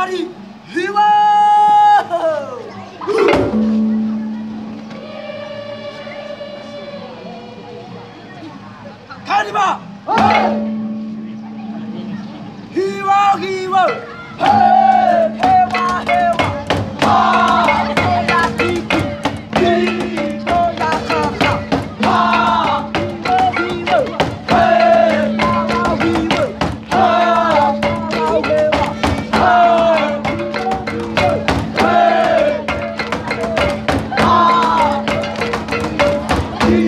dari Hiwa. Kalima. Hiwa Hiwa. Hey, Hewa Hewa. Ha, ya Kiki. Kiko ya Kaka. Ha, Hiwa Hiwa. Hey, Hiwa Hiwa. Ha, Hiwa Hewa. Ha, Hiwa Hiwa. Hey, ha,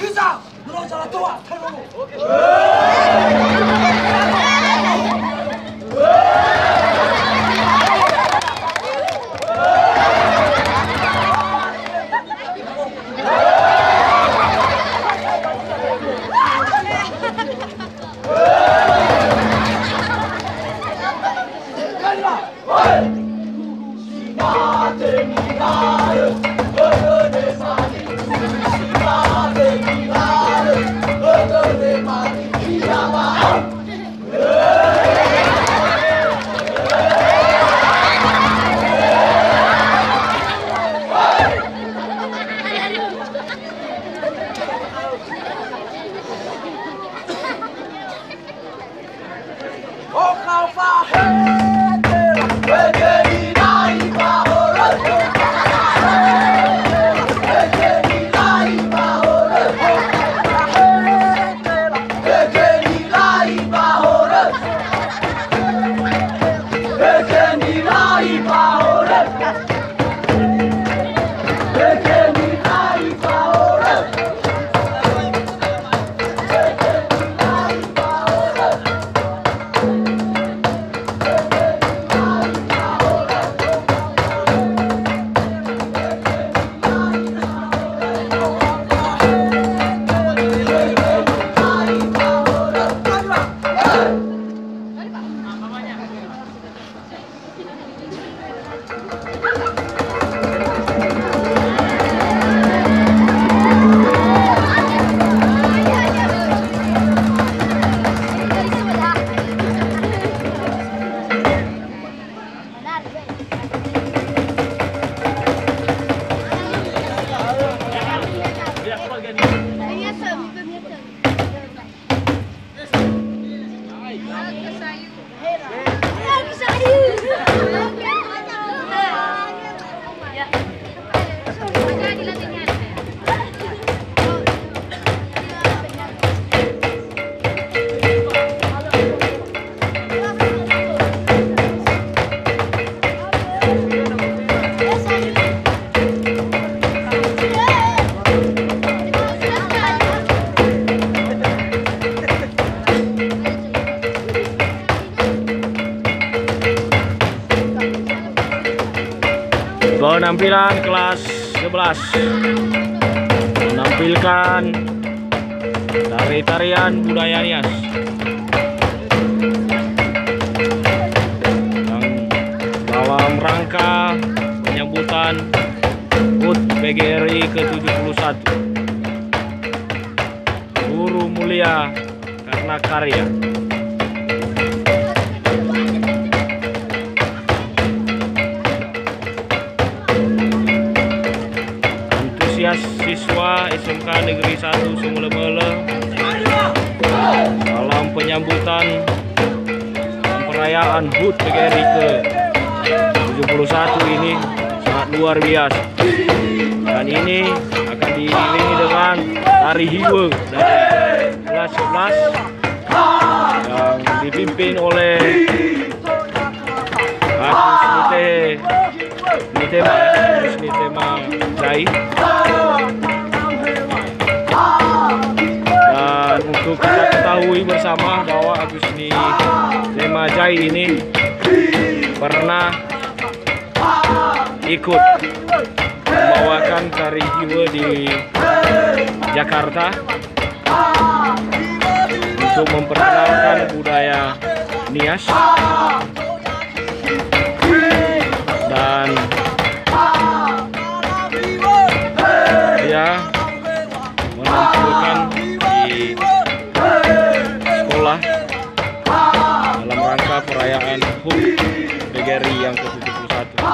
bisa terus jalan tua terus. Penampilan kelas 11 menampilkan tari-tarian budaya Nias yang dalam rangka penyambutan HUT PGRI ke-71 Guru Mulia Karna Karya. Siswa SMK Negeri 1 Sumele-Mele dalam penyambutan dan perayaan HUT PGRI ke-71 ini sangat luar biasa, dan ini akan diiringi dengan tari hiwe dari kelas 11 yang dipimpin oleh Agus Nitema Jai. Dan untuk kita ketahui bersama bahwa Agus Nitema Jai ini pernah ikut membawakan tari jiwa di Jakarta untuk memperkenalkan budaya Nias, dan dia menampilkan di sekolah dalam rangka perayaan HUT PGRI yang ke-71.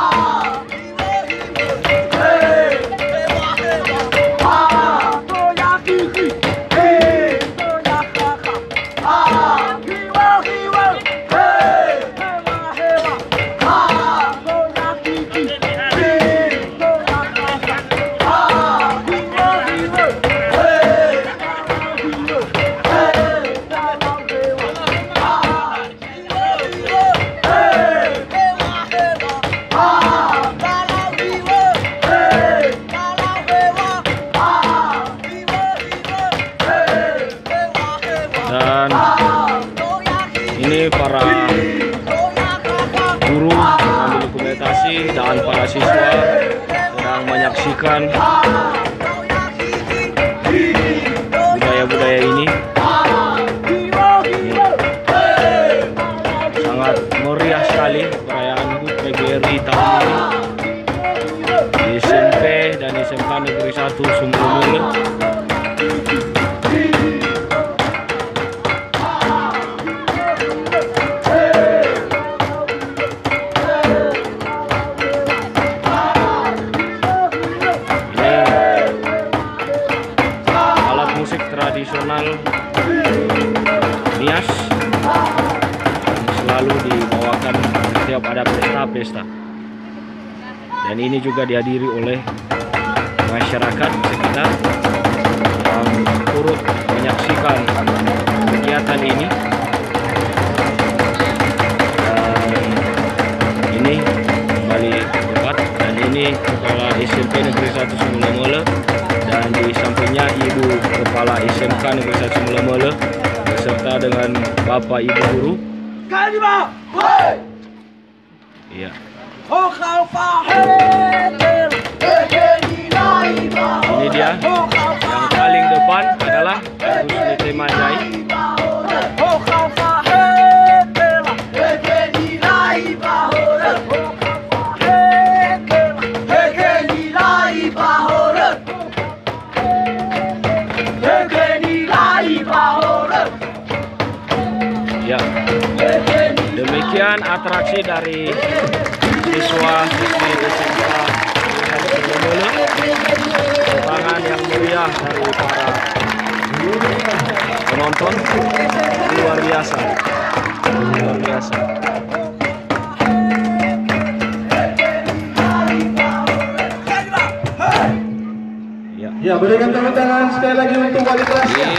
Dan ini para guru mengambil dokumentasi dan para siswa sedang menyaksikan budaya-budaya ini. Sangat meriah sekali perayaan HUT PGRI tahun ini di SMP dan SMK Negeri 1 Sumbermula. Tradisional Nias selalu dibawakan setiap ada pesta-pesta, dan ini juga dihadiri oleh masyarakat sekitar yang turut menyaksikan kegiatan ini. Ini kembali debat, dan ini Kepala SMP Negeri 1 Sumbermula, dan di sampingnya Ibu Kepala SMK Negeri 1 Sumbermula beserta dengan Bapak Ibu guru. Iya. Ini dia yang paling depan adalah Agus Nitema Jai. Ya, demikian atraksi dari siswa-siswi SMK Sumbermula. Tangan yang meriah dari para penonton luar biasa, luar biasa. Ya, berikan tepuk tangan sekali lagi untuk wali kelas. Iya.